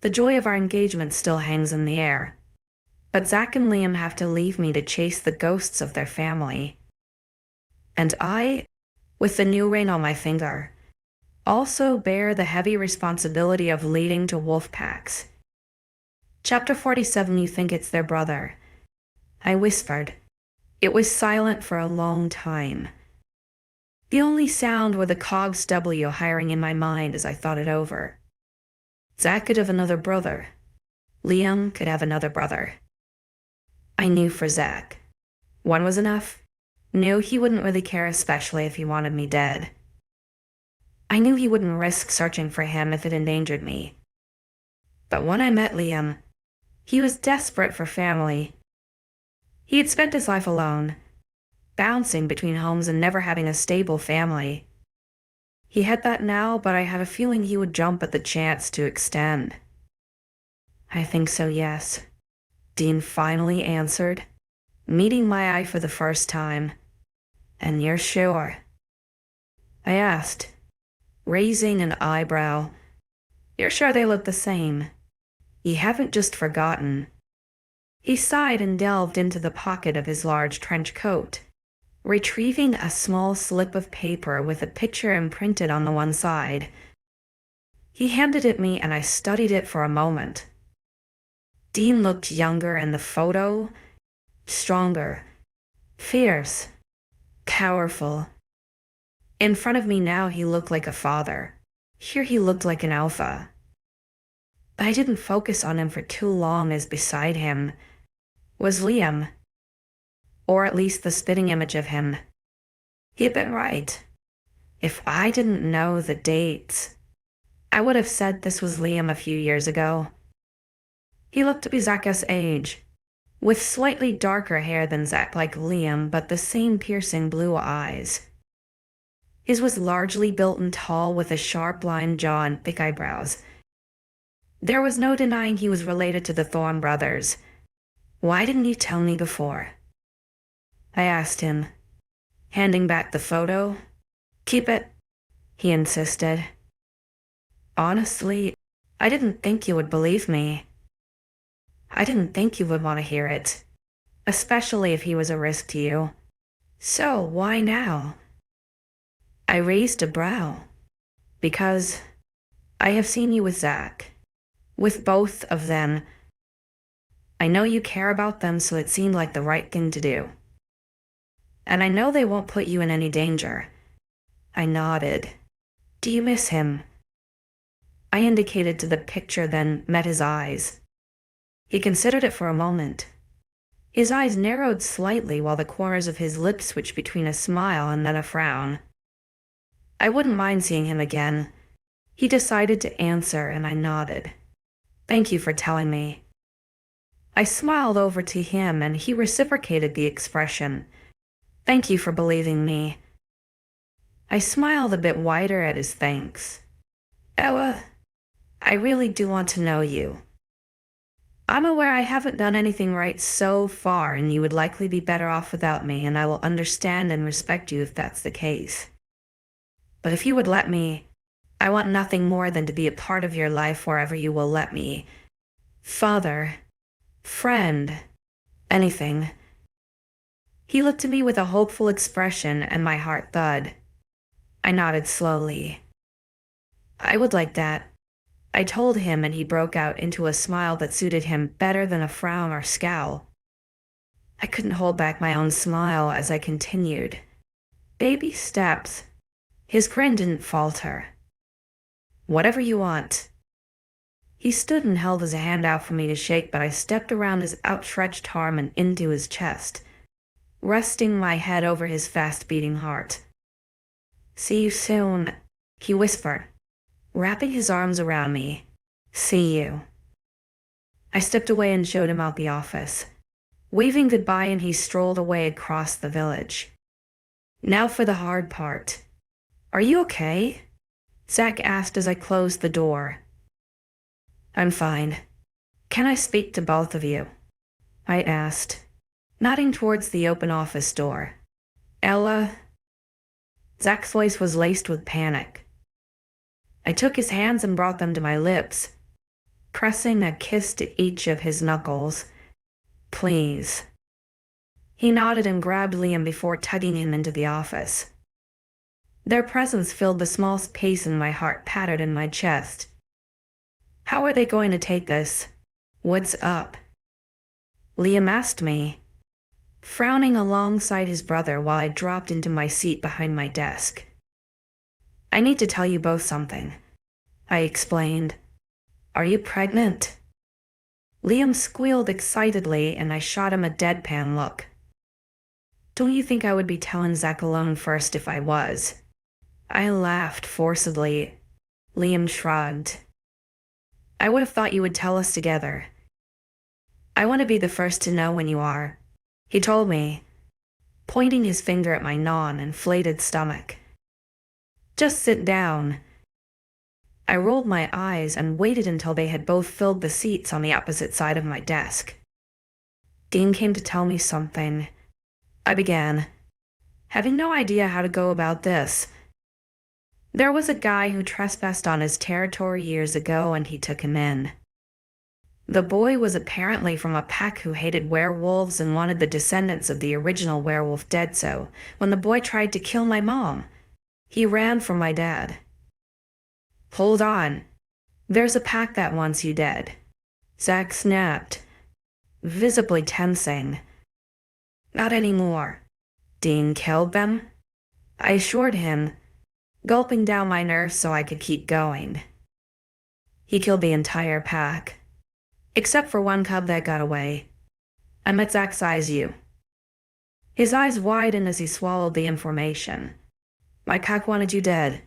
The joy of our engagement still hangs in the air. But Zach and Liam have to leave me to chase the ghosts of their family. And I, with the new ring on my finger, also bear the heavy responsibility of leading to wolf packs. Chapter 47. You think it's their brother, I whispered. It was silent for a long time. The only sound were the 𝐏𝐤𝐬𝐻 hiring in my mind as I thought it over. Zach could have another brother. Liam could have another brother. I knew for Zach, one was enough. Knew he wouldn't really care, especially if he wanted me dead. I knew he wouldn't risk searching for him if it endangered me. But when I met Liam, he was desperate for family. He had spent his life alone, bouncing between homes and never having a stable family. He had that now, but I had a feeling he would jump at the chance to extend. I think so, yes, Dean finally answered, meeting my eye for the first time. And you're sure? I asked, raising an eyebrow. You're sure they look the same? You haven't just forgotten? He sighed and delved into the pocket of his large trench coat, retrieving a small slip of paper with a picture imprinted on the one side. He handed it me and I studied it for a moment. Dean looked younger in the photo, stronger, fierce, powerful. In front of me now he looked like a father. Here he looked like an alpha. But I didn't focus on him for too long, as beside him was Liam. Or at least the spitting image of him. He had been right. If I didn't know the dates, I would have said this was Liam a few years ago. He looked to be Zach's age, with slightly darker hair than Zach like Liam, but the same piercing blue eyes. His was largely built and tall, with a sharp lined jaw and thick eyebrows. There was no denying he was related to the Thorne brothers. Why didn't you tell me before? I asked him, handing back the photo. Keep it, he insisted. Honestly, I didn't think you would believe me. I didn't think you would want to hear it, especially if he was a risk to you. So why now? I raised a brow. Because I have seen you with Zach, with both of them. I know you care about them, so it seemed like the right thing to do. And I know they won't put you in any danger. I nodded. Do you miss him? I indicated to the picture, then met his eyes. He considered it for a moment. His eyes narrowed slightly while the corners of his lips switched between a smile and then a frown. I wouldn't mind seeing him again. He decided to answer, and I nodded. Thank you for telling me. I smiled over to him, and he reciprocated the expression. Thank you for believing me. I smiled a bit wider at his thanks. Ella, I really do want to know you. I'm aware I haven't done anything right so far, and you would likely be better off without me, and I will understand and respect you if that's the case. But if you would let me, I want nothing more than to be a part of your life wherever you will let me. Father, friend, anything. He looked at me with a hopeful expression, and my heart thud. I nodded slowly. I would like that, I told him, and he broke out into a smile that suited him better than a frown or scowl. I couldn't hold back my own smile as I continued. Baby steps. His grin didn't falter. Whatever you want. He stood and held his hand out for me to shake, but I stepped around his outstretched arm and into his chest, resting my head over his fast-beating heart. See you soon, he whispered, wrapping his arms around me. See you. I stepped away and showed him out the office, waving goodbye, and he strolled away across the village. Now for the hard part. Are you okay? Zach asked as I closed the door. I'm fine. Can I speak to both of you? I asked, nodding towards the open office door. Ella? Zach's voice was laced with panic. I took his hands and brought them to my lips. pressing a kiss to each of his knuckles. "Please." He nodded and grabbed Liam before tugging him into the office. Their presence filled the small space and my heart pattered in my chest. How are they going to take this? What's up? Liam asked me, frowning alongside his brother while I dropped into my seat behind my desk. "I need to tell you both something," I explained. "Are you pregnant?" Liam squealed excitedly and I shot him a deadpan look. "Don't you think I would be telling Zach alone first if I was?" I laughed forcedly. Liam shrugged. "I would have thought you would tell us together." "I want to be the first to know when you are," he told me, pointing his finger at my non-inflated stomach. "Just sit down." I rolled my eyes and waited until they had both filled the seats on the opposite side of my desk. "Dean came to tell me something," I began, having no idea how to go about this. "There was a guy who trespassed on his territory years ago and he took him in. The boy was apparently from a pack who hated werewolves and wanted the descendants of the original werewolf dead, so when the boy tried to kill my mom, he ran from my dad." "Hold on. There's a pack that wants you dead," Zach snapped, visibly tensing. "Not anymore. Dean killed them," I assured him, gulping down my nerves so I could keep going. "He killed the entire pack, except for one cub that got away. I met 𝐊𝐢𝐧𝐬." His eyes widened as he swallowed the information. "My pack wanted you dead."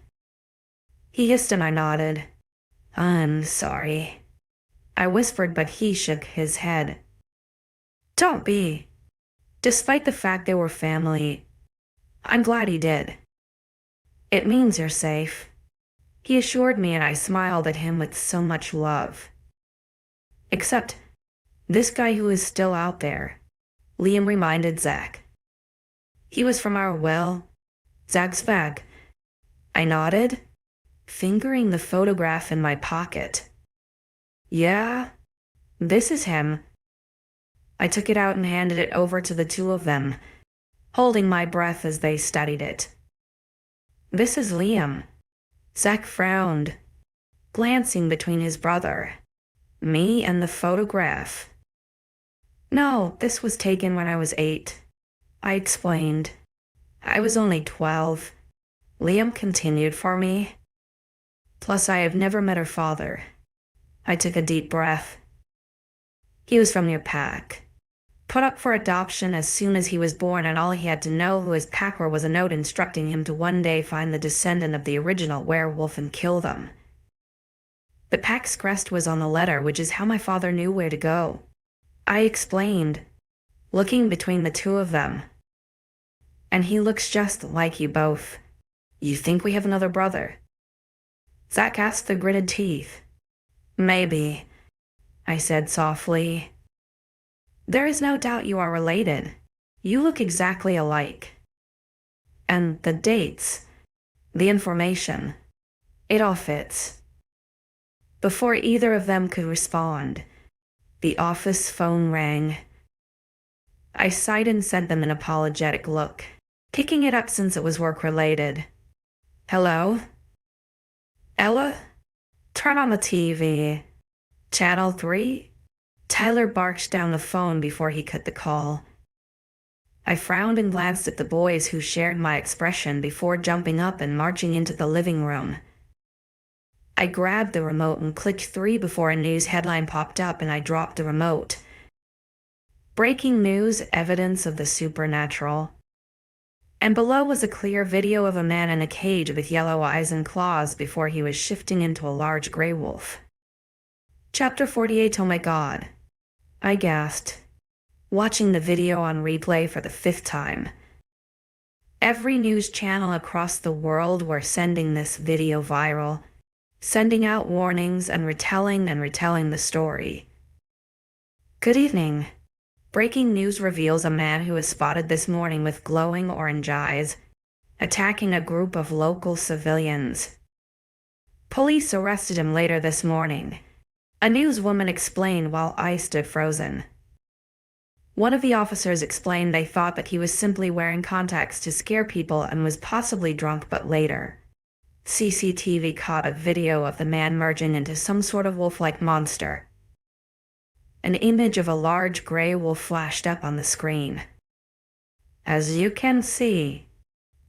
He hissed and I nodded. "I'm sorry," I whispered, but he shook his head. "Don't be. Despite the fact they were family, I'm glad he did. It means you're safe," he assured me, and I smiled at him with so much love. "Except this guy who is still out there," Liam reminded Zach. "He was from our Zach's bag." I nodded, fingering the photograph in my pocket. "Yeah, this is him." I took it out and handed it over to the two of them, holding my breath as they studied it. "This is Liam." Zach frowned, glancing between his brother, me, and the photograph. "No, this was taken when I was 8, I explained. "I was only 12, Liam continued for me. "Plus, I have never met her father." I took a deep breath. "He was from your pack. Put up for adoption as soon as he was born, and all he had to know who his pack were was a note instructing him to one day find the descendant of the original werewolf and kill them. The pack's crest was on the letter, which is how my father knew where to go," I explained, looking between the two of them. "And he looks just like you both. You think we have another brother?" Zach asked through gritted teeth. "Maybe," I said softly. "There is no doubt you are related. You look exactly alike. And the dates, the information, it all fits." Before either of them could respond, the office phone rang. I sighed and sent them an apologetic look, picking it up since it was work-related. "Hello? Ella? Turn on the TV. Channel 3? Tyler barked down the phone before he cut the call. I frowned and glanced at the boys, who shared my expression before jumping up and marching into the living room. I grabbed the remote and clicked 3 before a news headline popped up, and I dropped the remote. "Breaking news, evidence of the supernatural." And below was a clear video of a man in a cage with yellow eyes and claws before he was shifting into a large gray wolf. "Chapter 48, oh my god," I gasped, watching the video on replay for the 5th time. Every news channel across the world were sending this video viral, sending out warnings and retelling the story. "Good evening. Breaking news reveals a man who was spotted this morning with glowing orange eyes, attacking a group of local civilians. Police arrested him later this morning. a newswoman explained while I stood frozen. One of the officers explained they thought that he was simply wearing contacts to scare people and was possibly drunk, but later, CCTV caught a video of the man merging into some sort of wolf-like monster. An image of a large gray wolf flashed up on the screen. As you can see,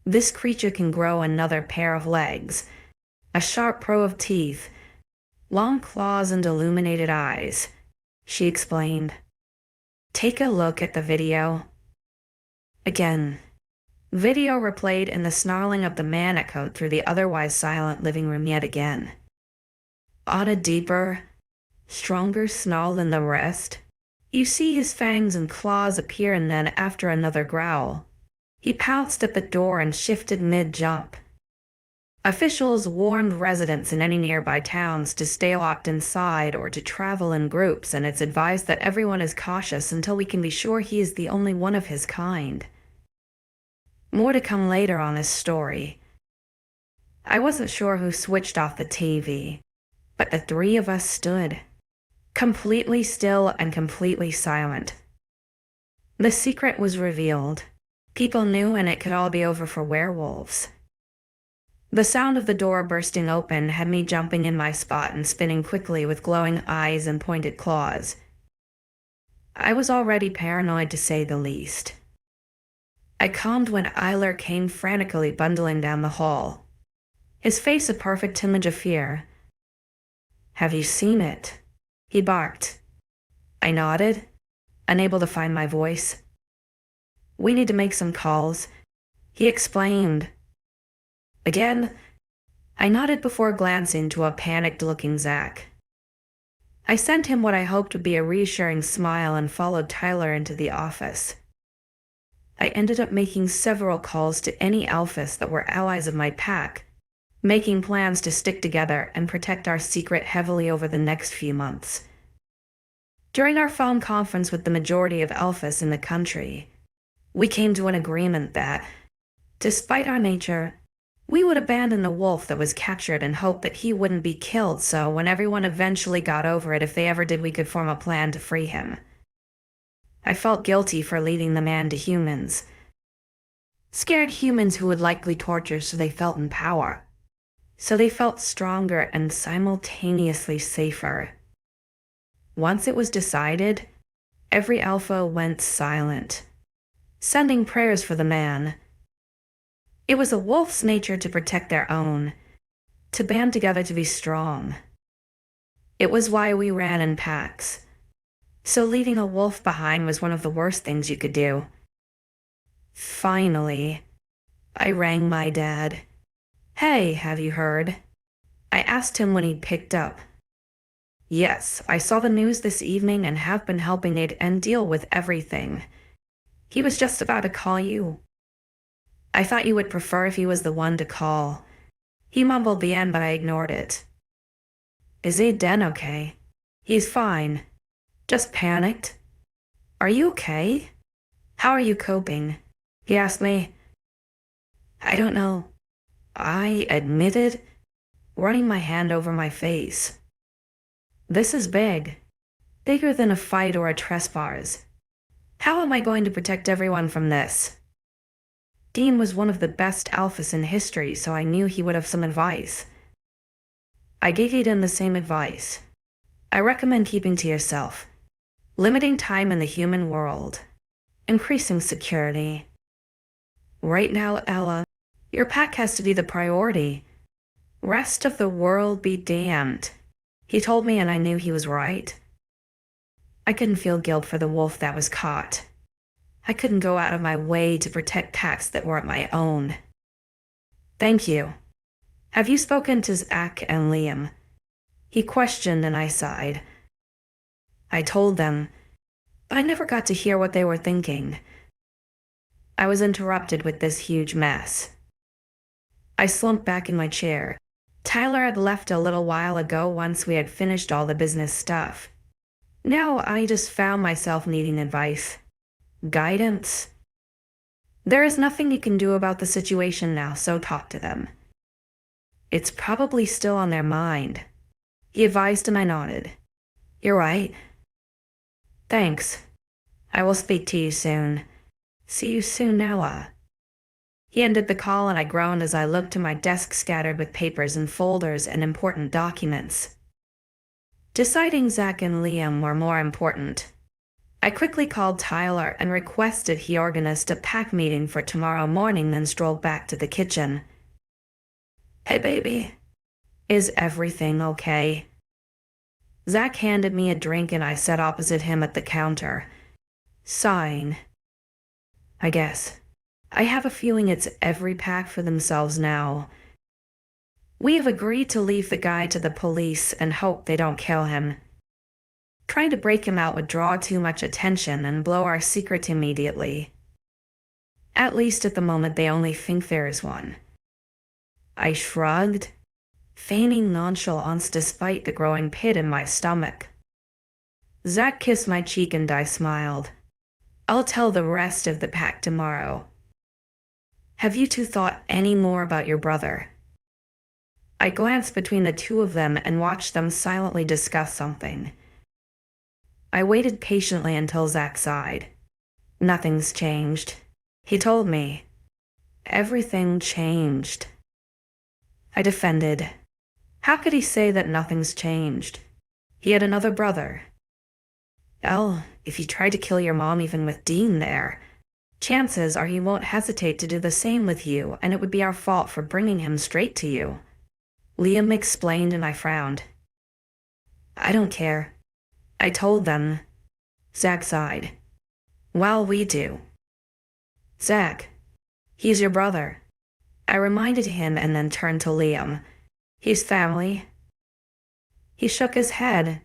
this creature can grow another pair of legs, a sharp row of teeth, long claws and illuminated eyes, she explained. Take a look at the video. Again, video replayed and the snarling of the man echoed through the otherwise silent living room yet again. On a deeper, stronger snarl than the rest, you see his fangs and claws appear, and then after another growl, he pounced at the door and shifted mid-jump. Officials warned residents in any nearby towns to stay locked inside or to travel in groups, and it's advised that everyone is cautious until we can be sure he is the only one of his kind. More to come later on this story. I wasn't sure who switched off the TV, but the three of us stood, completely still and completely silent. The secret was revealed. People knew, and it could all be over for werewolves. The sound of the door bursting open had me jumping in my spot and spinning quickly with glowing eyes and pointed claws. I was already paranoid, to say the least. I calmed when 𝐊𝐢𝐬𝐬 came frantically bundling down the hall, his face a perfect image of fear. "Have you seen it?" he barked. I nodded, unable to find my voice. "We need to make some calls," he explained. Again, I nodded before glancing to a panicked-looking Zach. I sent him what I hoped would be a reassuring smile and followed 𝐊𝐢𝐬𝐬 into the office. I ended up making several calls to any alphas that were allies of my pack, making plans to stick together and protect our secret heavily over the next few months. During our phone conference with the majority of alphas in the country, we came to an agreement that, despite our nature, we would abandon the wolf that was captured and hope that he wouldn't be killed, so when everyone eventually got over it, if they ever did, we could form a plan to free him. I felt guilty for leading the man to humans. Scared humans who would likely torture, so they felt in power. So they felt stronger and simultaneously safer. Once it was decided, every alpha went silent, sending prayers for the man. It was a wolf's nature to protect their own, to band together to be strong. It was why we ran in packs. So leaving a wolf behind was one of the worst things you could do. Finally, I rang my dad. "Hey, have you heard?" I asked him when he'd picked up. "Yes, I saw the news this evening and have been helping 𝐴𝐻 deal with everything. He was just about to call you." I thought you would prefer if he was the one to call. He mumbled the end, but I ignored it. "Is 𝐴𝐻 okay?" "He's fine. Just panicked." "Are you okay? How are you coping?" he asked me. "I don't know," I admitted, running my hand over my face. "This is big. Bigger than a fight or a trespass. How am I going to protect everyone from this?" Dean was one of the best alphas in history, so I knew he would have some advice. I gave 𝐴𝐻 the same advice. I recommend keeping to yourself, limiting time in the human world, increasing security. Right now, 𝐊𝐿𝐬𝐬, your pack has to be the priority. Rest of the world be damned, he told me, and I knew he was right. I couldn't feel guilt for the wolf that was caught. I couldn't go out of my way to protect packs that weren't my own. "Thank you. Have you spoken to Zach and Liam?" he questioned, and I sighed. I told them, but I never got to hear what they were thinking. I was interrupted with this huge mess. I slumped back in my chair. 𝐊𝐿𝐬𝐬 had left a little while ago once we had finished all the business stuff. Now I just found myself needing advice. Guidance. "There is nothing you can do about the situation now, so talk to them. It's probably still on their mind," he advised, and I nodded. You're right. Thanks. I will speak to you soon. See you soon, 𝐊𝐢𝐬𝐬. He ended the call and I groaned as I looked to my desk scattered with papers and folders and important documents. Deciding Zach and Liam were more important. I quickly called Tyler and requested he organized a pack meeting for tomorrow morning, then strolled back to the kitchen. Hey baby, is everything okay? Zach handed me a drink and I sat opposite him at the counter, sighing. I guess. I have a feeling it's every pack for themselves now. We have agreed to leave the guy to the police and hope they don't kill him. Trying to break him out would draw too much attention and blow our secret immediately. At least at the moment they only think there is one. I shrugged, feigning nonchalance despite the growing pit in my stomach. Zach kissed my cheek and I smiled. I'll tell the rest of the pack tomorrow. Have you two thought any more about your brother? I glanced between the two of them and watched them silently discuss something. I waited patiently until Zach sighed. Nothing's changed, he told me. Everything changed. I defended. How could he say that nothing's changed? He had another brother. Well, if you tried to kill your mom even with Dean there, chances are he won't hesitate to do the same with you, and it would be our fault for bringing him straight to you. Liam explained and I frowned. I don't care. I told them. Zach sighed. Well, we do. Zach, he's your brother. I reminded him and then turned to Liam. He's family. He shook his head.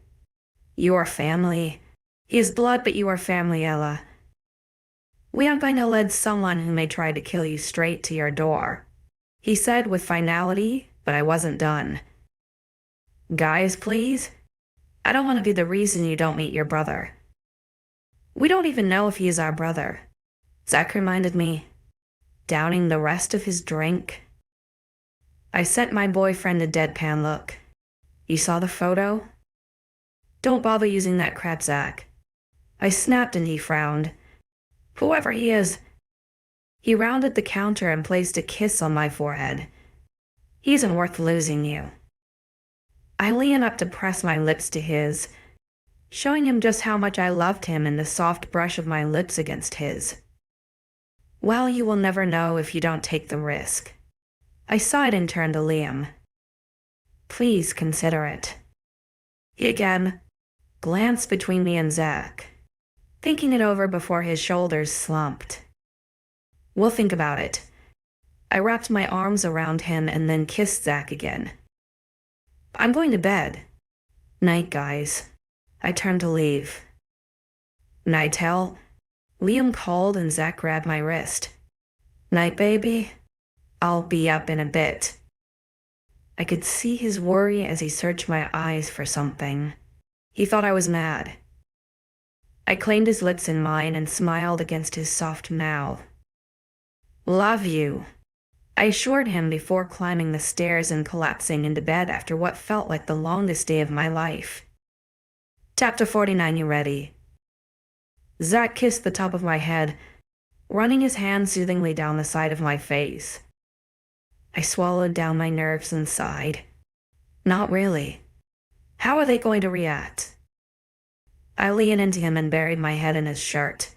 You are family. He is blood, but you are family, 𝐊𝐢𝐬𝐬. We aren't going to let someone who may try to kill you straight to your door, he said with finality, but I wasn't done. Guys, please. I don't want to be the reason you don't meet your brother. We don't even know if he is our brother, Zach reminded me, downing the rest of his drink. I sent my boyfriend a deadpan look. You saw the photo? Don't bother using that crap, Zach. I snapped and he frowned. Whoever he is. He rounded the counter and placed a kiss on my forehead. He isn't worth losing you. I leaned up to press my lips to his, showing him just how much I loved him in the soft brush of my lips against his. Well, you will never know if you don't take the risk. I sighed and turned to Liam. Please consider it. He again glanced between me and Zach, thinking it over before his shoulders slumped. We'll think about it. I wrapped my arms around him and then kissed Zach again. I'm going to bed. Night, guys. I turned to leave. Night, 𝐊𝐢𝐬𝐬. Liam called and Zach grabbed my wrist. Night, baby. I'll be up in a bit. I could see his worry as he searched my eyes for something. He thought I was mad. I claimed his lips in mine and smiled against his soft mouth. Love you, I assured him before climbing the stairs and collapsing into bed after what felt like the longest day of my life. Chapter 49, you ready? Zach kissed the top of my head, running his hand soothingly down the side of my face. I swallowed down my nerves and sighed. Not really. How are they going to react? I leaned into him and buried my head in his shirt,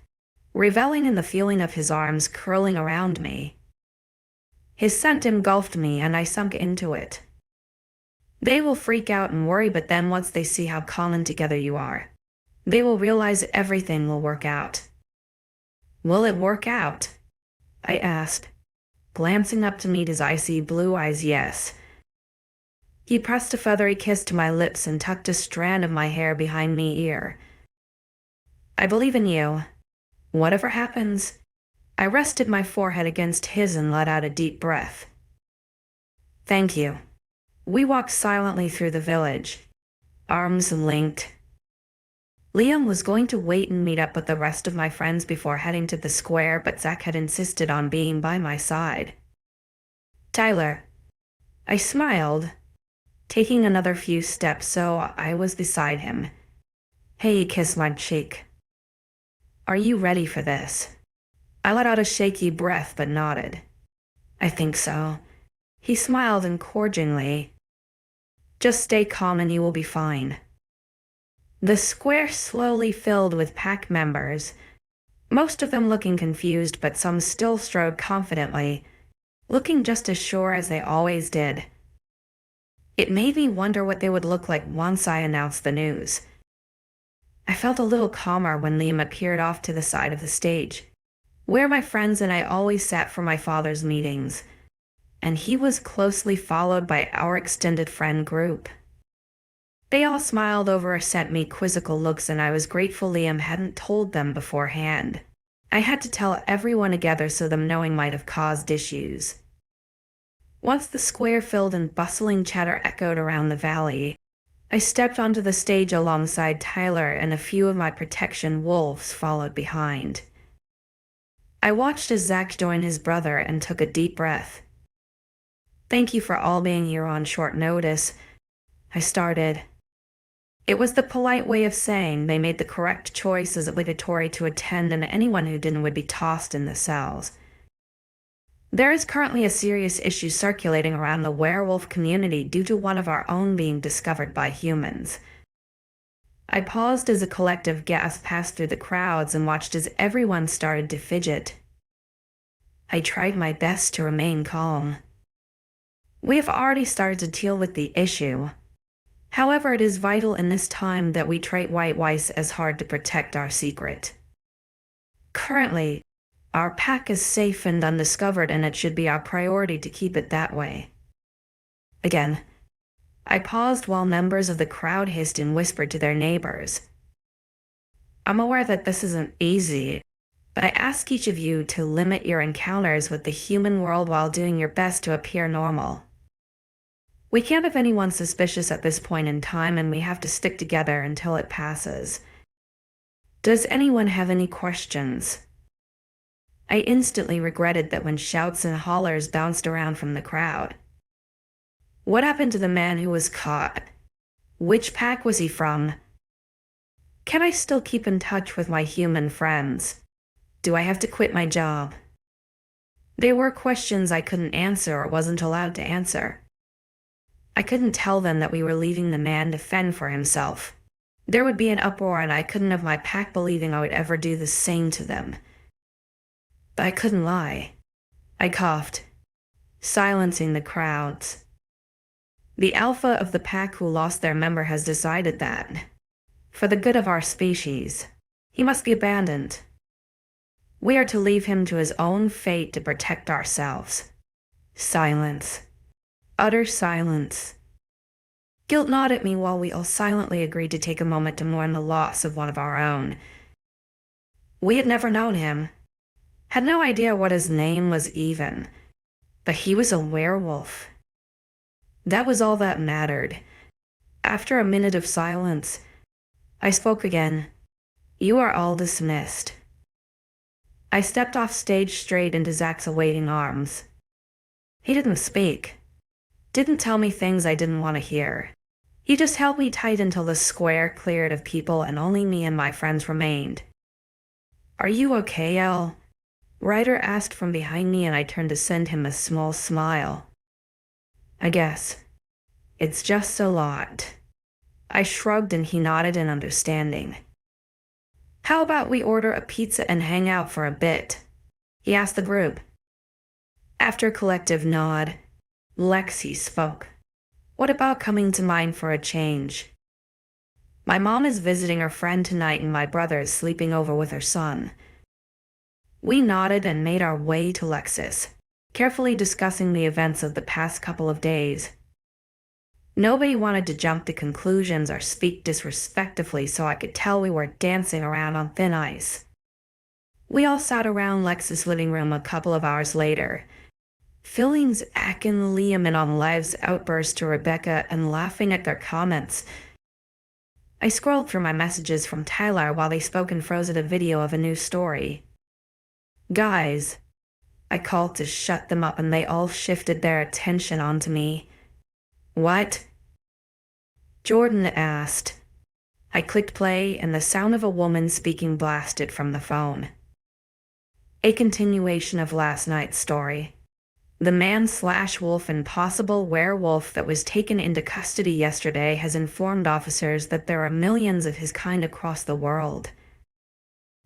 reveling in the feeling of his arms curling around me. His scent engulfed me and I sunk into it. They will freak out and worry, but then once they see how calm and together you are, they will realize everything will work out. Will it work out? I asked, glancing up to meet his icy blue eyes. Yes. He pressed a feathery kiss to my lips and tucked a strand of my hair behind my ear. I believe in you. Whatever happens. I rested my forehead against his and let out a deep breath. Thank you. We walked silently through the village, arms linked. Liam was going to wait and meet up with the rest of my friends before heading to the square, but Zach had insisted on being by my side. Tyler. I smiled, taking another few steps so I was beside him, Hey, kiss my cheek. Are you ready for this? I let out a shaky breath but nodded. I think so. He smiled encouragingly. Just stay calm and you will be fine. The square slowly filled with pack members, most of them looking confused but some still strode confidently, looking just as sure as they always did. It made me wonder what they would look like once I announced the news. I felt a little calmer when Liam appeared off to the side of the stage, where my friends and I always sat for my father's meetings, and he was closely followed by our extended friend group. They all smiled over or sent me quizzical looks, and I was grateful Liam hadn't told them beforehand. I had to tell everyone together, so them knowing might have caused issues. Once the square filled and bustling chatter echoed around the valley, I stepped onto the stage alongside Tyler, and a few of my protection wolves followed behind. I watched as Zach joined his brother and took a deep breath. Thank you for all being here on short notice, I started. It was the polite way of saying they made the correct choice as obligatory to attend, and anyone who didn't would be tossed in the cells. There is currently a serious issue circulating around the werewolf community due to one of our own being discovered by humans. I paused as a collective gasp passed through the crowds and watched as everyone started to fidget. I tried my best to remain calm. We have already started to deal with the issue. However, it is vital in this time that we treat 𝐊𝐢𝐬𝐧𝐠'𝐬 as hard to protect our secret. Currently, our pack is safe and undiscovered, and it should be our priority to keep it that way. Again, I paused while members of the crowd hissed and whispered to their neighbors. I'm aware that this isn't easy, but I ask each of you to limit your encounters with the human world while doing your best to appear normal. We can't have anyone suspicious at this point in time, and we have to stick together until it passes. Does anyone have any questions? I instantly regretted that when shouts and hollers bounced around from the crowd. What happened to the man who was caught? Which pack was he from? Can I still keep in touch with my human friends? Do I have to quit my job? They were questions I couldn't answer or wasn't allowed to answer. I couldn't tell them that we were leaving the man to fend for himself. There would be an uproar, and I couldn't have my pack believing I would ever do the same to them. But I couldn't lie. I coughed, silencing the crowds. The alpha of the pack who lost their member has decided that, for the good of our species, he must be abandoned. We are to leave him to his own fate to protect ourselves. Silence. Utter silence. Guilt nodded at me while we all silently agreed to take a moment to mourn the loss of one of our own. We had never known him, had no idea what his name was even, but he was a werewolf. That was all that mattered. After a minute of silence, I spoke again. You are all dismissed. I stepped off stage straight into Zach's awaiting arms. He didn't speak. Didn't tell me things I didn't want to hear. He just held me tight until the square cleared of people and only me and my friends remained. Are you okay, 𝐊𝐤? Ryder asked from behind me, and I turned to send him a small smile. I guess. It's just a lot. I shrugged and he nodded in understanding. How about we order a pizza and hang out for a bit? He asked the group. After a collective nod, Lexi spoke. What about coming to mine for a change? My mom is visiting her friend tonight, and my brother is sleeping over with her son. We nodded and made our way to Lex's, carefully discussing the events of the past couple of days. Nobody wanted to jump to conclusions or speak disrespectfully, so I could tell we were dancing around on thin ice. We all sat around Lex's living room a couple of hours later, filling 𝐿𝐤𝐳𝐬 and Liam in on Liv's outburst to Rebecca and laughing at their comments. I scrolled through my messages from Tyler while they spoke and froze at a video of a new story. Guys, I called to shut them up, and they all shifted their attention onto me. What? Jordan asked. I clicked play, and the sound of a woman speaking blasted from the phone. A continuation of last night's story. The man/wolf and possible werewolf that was taken into custody yesterday has informed officers that there are millions of his kind across the world.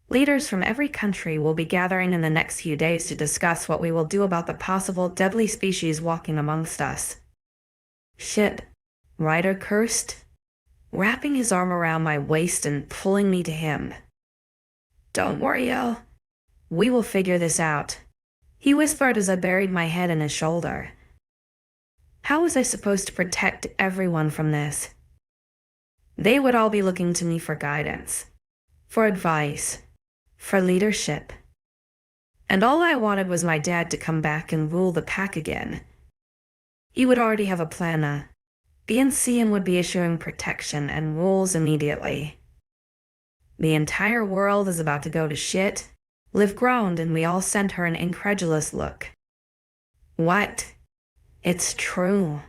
Leaders from every country will be gathering in the next few days to discuss what we will do about the possible deadly species walking amongst us. Shit, Ryder cursed, wrapping his arm around my waist and pulling me to him. Don't worry, 𝐿. We will figure this out, he whispered as I buried my head in his shoulder. How was I supposed to protect everyone from this? They would all be looking to me for guidance, for advice, for leadership. And all I wanted was my dad to come back and rule the pack again. He would already have a plan. fiancée and would be issuing protection and rules immediately. The entire world is about to go to shit. Liv groaned, and we all sent her an incredulous look. What? It's true.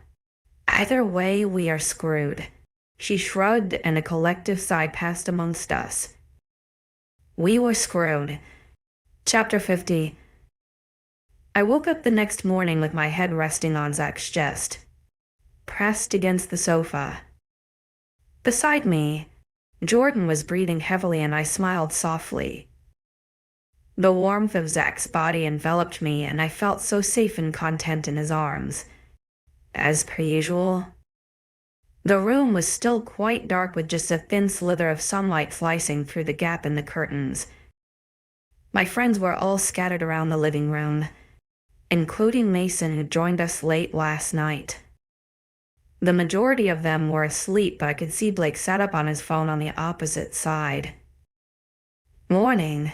Either way, we are screwed. She shrugged, and a collective sigh passed amongst us. We were screwed. Chapter 50. I woke up the next morning with my head resting on Zach's chest, pressed against the sofa. Beside me, Jordan was breathing heavily, and I smiled softly. The warmth of Zach's body enveloped me, and I felt so safe and content in his arms. As per usual. The room was still quite dark, with just a thin slither of sunlight slicing through the gap in the curtains. My friends were all scattered around the living room, including Mason, who joined us late last night. The majority of them were asleep, but I could see Blake sat up on his phone on the opposite side. Morning,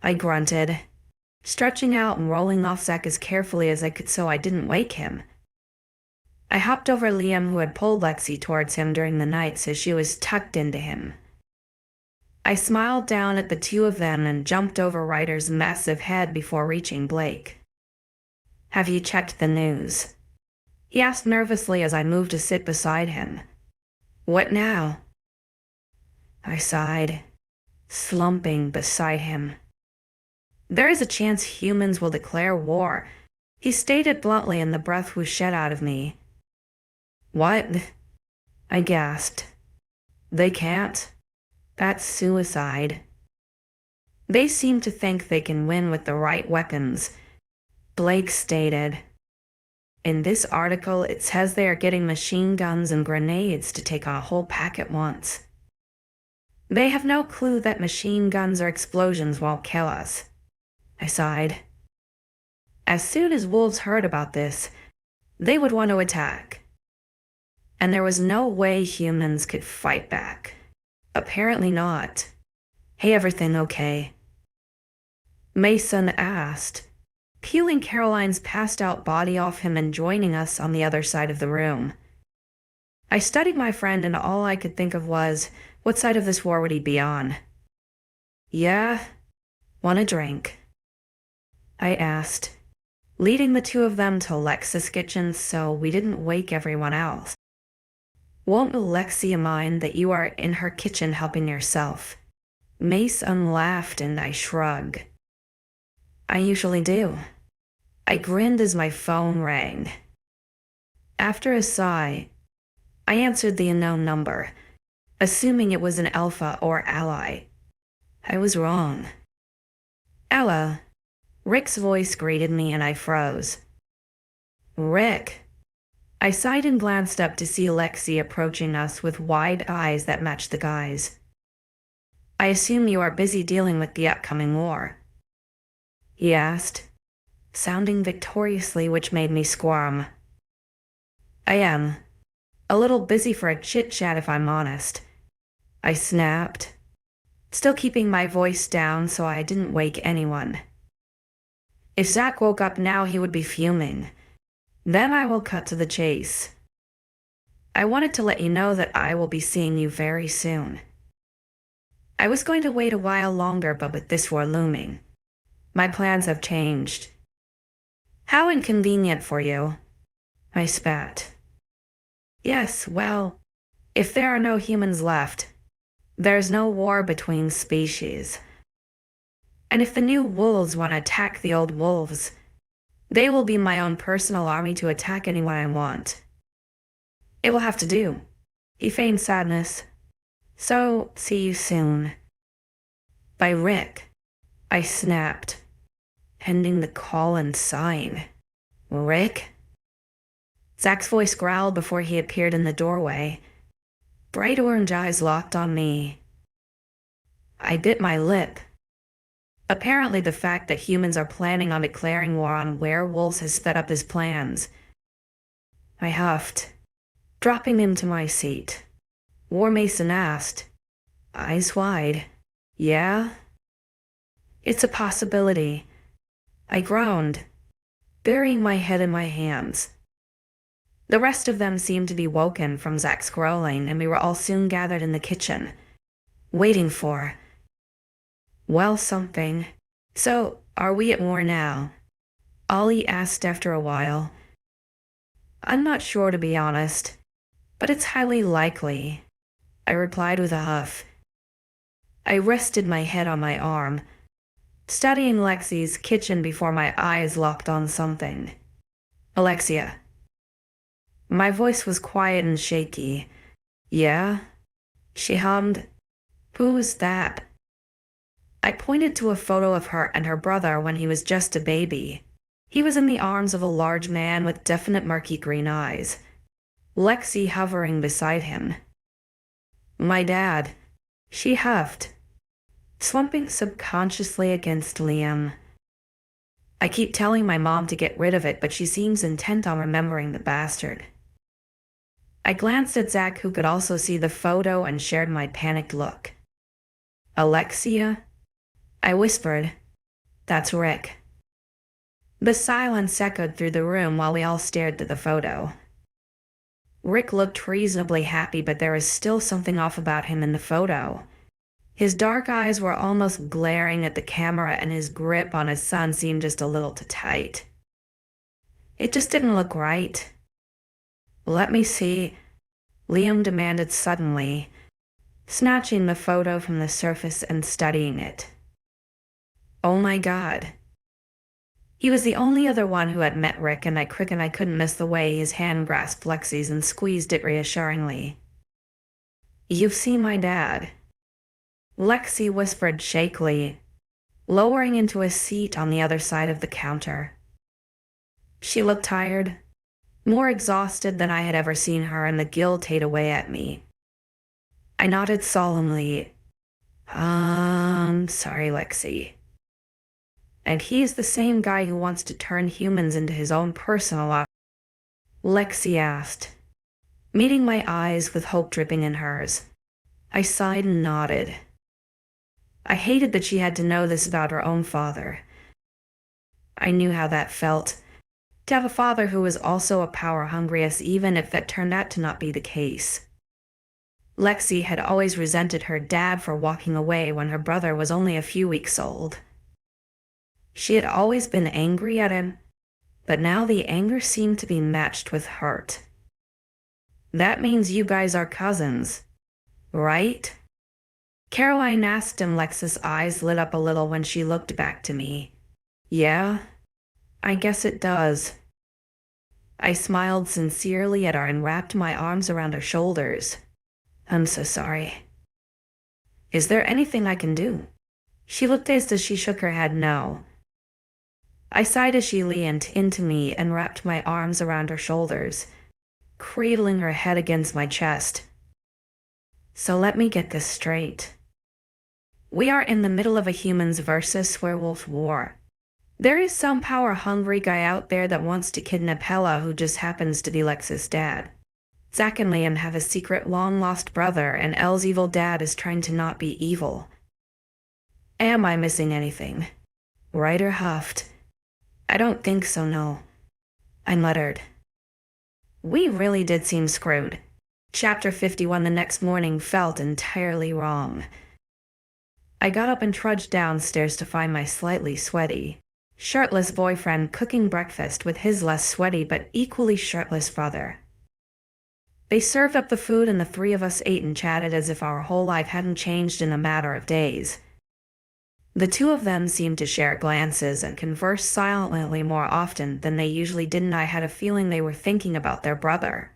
I grunted, stretching out and rolling off Zach as carefully as I could so I didn't wake him. I hopped over Liam, who had pulled Lexi towards him during the night, so she was tucked into him. I smiled down at the two of them and jumped over Ryder's massive head before reaching Blake. Have you checked the news? He asked nervously as I moved to sit beside him. What now? I sighed, slumping beside him. There is a chance humans will declare war, he stated bluntly, and the breath was shed out of me. What? I gasped. They can't. That's suicide. They seem to think they can win with the right weapons, Blake stated. In this article, it says they are getting machine guns and grenades to take a whole pack at once. They have no clue that machine guns or explosions won't kill us. I sighed. As soon as wolves heard about this, they would want to attack. And there was no way humans could fight back. Apparently not. Hey, everything okay? Mason asked, peeling Caroline's passed-out body off him and joining us on the other side of the room. I studied my friend, and all I could think of was, what side of this war would he be on? Yeah? Want a drink? I asked, leading the two of them to Lex's kitchen so we didn't wake everyone else. Won't Alexia mind that you are in her kitchen helping yourself? Mason laughed, and I shrugged. I usually do. I grinned as my phone rang. After a sigh, I answered the unknown number, assuming it was an alpha or ally. I was wrong. Ella, Rick's voice greeted me, and I froze. Rick. I sighed and glanced up to see Lexi approaching us with wide eyes that matched the guy's. I assume you are busy dealing with the upcoming war, he asked, sounding victoriously, which made me squirm. I am. A little busy for a chit-chat, if I'm honest, I snapped, still keeping my voice down so I didn't wake anyone. If Zach woke up now, he would be fuming. Then I will cut to the chase. I wanted to let you know that I will be seeing you very soon. I was going to wait a while longer, but with this war looming, my plans have changed. How inconvenient for you, I spat. Yes, well, if there are no humans left, There's no war between species. And if the new wolves want to attack the old wolves, they will be my own personal army to attack anyone I want. It will have to do. He feigned sadness. So, see you soon. By Rick, I snapped, ending the call and sighing. Rick? Zach's voice growled before he appeared in the doorway. Bright orange eyes locked on me. I bit my lip. Apparently the fact that humans are planning on declaring war on werewolves has sped up his plans. I huffed, dropping into my seat. War Mason asked, eyes wide, yeah? It's a possibility. I groaned, burying my head in my hands. The rest of them seemed to be woken from Zach's growling, and we were all soon gathered in the kitchen, waiting for, well, something. So, are we at war now? Ollie asked after a while. I'm not sure, to be honest, but it's highly likely, I replied with a huff. I rested my head on my arm, studying Lexi's kitchen before my eyes locked on something. Alexia. My voice was quiet and shaky. Yeah? She hummed. Who was that? I pointed to a photo of her and her brother when he was just a baby. He was in the arms of a large man with definite murky green eyes. Lexi hovering beside him. My dad. She huffed, slumping subconsciously against Liam. I keep telling my mom to get rid of it, but she seems intent on remembering the bastard. I glanced at Zach, who could also see the photo, and shared my panicked look. Alexia? I whispered. That's Rick. The silence echoed through the room while we all stared at the photo. Rick looked reasonably happy, but there was still something off about him in the photo. His dark eyes were almost glaring at the camera, and his grip on his son seemed just a little too tight. It just didn't look right. Let me see, Liam demanded suddenly, snatching the photo from the surface and studying it. Oh my God. He was the only other one who had met Rick, and I couldn't miss the way his hand grasped Lexi's and squeezed it reassuringly. You've seen my dad, Lexi whispered shakily, lowering into a seat on the other side of the counter. She looked tired, more exhausted than I had ever seen her, and the guilt ate away at me. I nodded solemnly. Sorry, Lexi. And he's the same guy who wants to turn humans into his own personal op. Lexi asked, meeting my eyes with hope dripping in hers. I sighed and nodded. I hated that she had to know this about her own father. I knew how that felt, to have a father who was also a power-hungry ass, even if that turned out to not be the case. Lexi had always resented her dad for walking away when her brother was only a few weeks old. She had always been angry at him, but now the anger seemed to be matched with hurt. That means you guys are cousins, right? Caroline asked him. Lex's eyes lit up a little when she looked back to me. Yeah, I guess it does. I smiled sincerely at her and wrapped my arms around her shoulders. I'm so sorry. Is there anything I can do? She looked dazed as she shook her head no. I sighed as she leaned into me and wrapped my arms around her shoulders, cradling her head against my chest. So let me get this straight. We are in the middle of a humans versus werewolf war. There is some power-hungry guy out there that wants to kidnap 𝐏𝐿𝐻, who just happens to be Lex's dad. Zach and Liam have a secret long-lost brother, and 𝐿's evil dad is trying to not be evil. Am I missing anything? Ryder huffed. I don't think so, no. I muttered. We really did seem screwed. Chapter 51. The next morning felt entirely wrong. I got up and trudged downstairs to find my slightly sweaty, shirtless boyfriend cooking breakfast with his less sweaty but equally shirtless brother. They served up the food and the three of us ate and chatted as if our whole life hadn't changed in a matter of days. The two of them seemed to share glances and converse silently more often than they usually did, and I had a feeling they were thinking about their brother.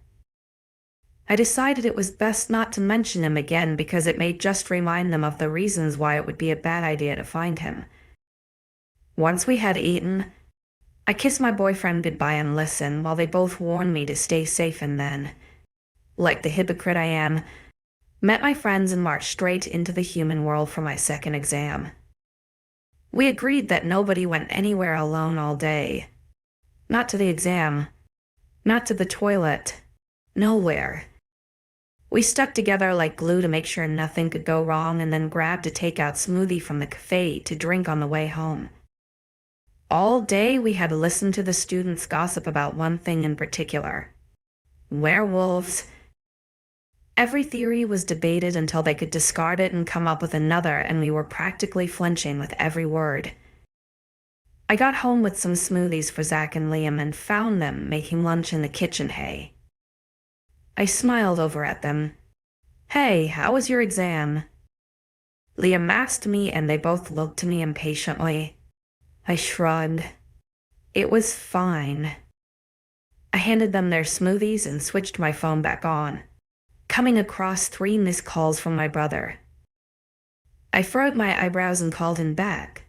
I decided it was best not to mention him again because it may just remind them of the reasons why it would be a bad idea to find him. Once we had eaten, I kissed my boyfriend goodbye and listened while they both warned me to stay safe, and then, like the hypocrite I am, met my friends and marched straight into the human world for my second exam. We agreed that nobody went anywhere alone all day. Not to the exam, not to the toilet, nowhere. We stuck together like glue to make sure nothing could go wrong, and then grabbed a takeout smoothie from the cafe to drink on the way home. All day we had listened to the students gossip about one thing in particular: werewolves. Every theory was debated until they could discard it and come up with another, and we were practically flinching with every word. I got home with some smoothies for Zach and Liam and found them making lunch in the kitchen. Hey. I smiled over at them. Hey, how was your exam? Liam asked me, and they both looked to me impatiently. I shrugged. It was fine. I handed them their smoothies and switched my phone back on, coming across 3 missed calls from my brother. I furrowed my eyebrows and called him back,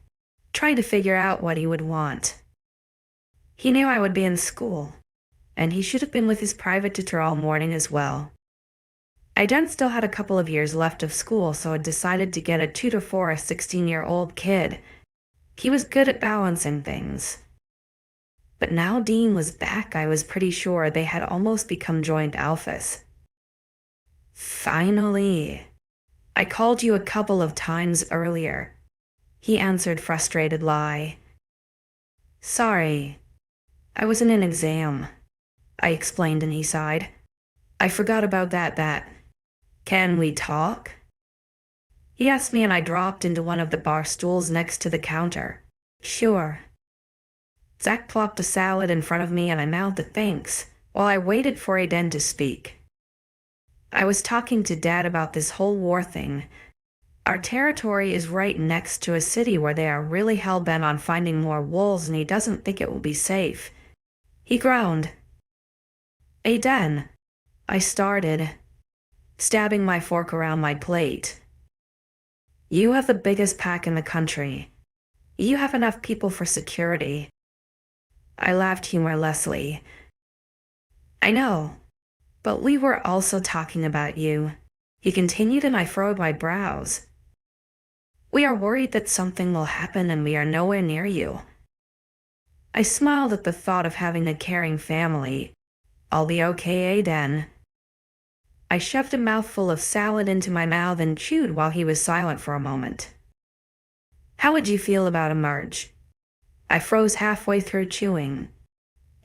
trying to figure out what he would want. He knew I would be in school, and he should have been with his private tutor all morning as well. I then still had a couple of years left of school, so I decided to get a tutor for a 16-year-old kid. He was good at balancing things. But now Dean was back, I was pretty sure they had almost become joint alphas. Finally. I called you a couple of times earlier, he answered, frustrated lie. Sorry. I was in an exam, I explained, and he sighed. I forgot about that. Can we talk? He asked me, and I dropped into one of the bar stools next to the counter. Sure. Zach plopped a salad in front of me, and I mouthed thanks while I waited for Aiden to speak. I was talking to Dad about this whole war thing. Our territory is right next to a city where they are really hell-bent on finding more wolves, and he doesn't think it will be safe. He groaned. Aiden, I started, stabbing my fork around my plate. You have the biggest pack in the country. You have enough people for security. I laughed humorlessly. I know, but we were also talking about you, he continued, and I furrowed my brows. We are worried that something will happen, and we are nowhere near you. I smiled at the thought of having a caring family. I'll be okay, Aiden. I shoved a mouthful of salad into my mouth and chewed while he was silent for a moment. How would you feel about a merge? I froze halfway through chewing.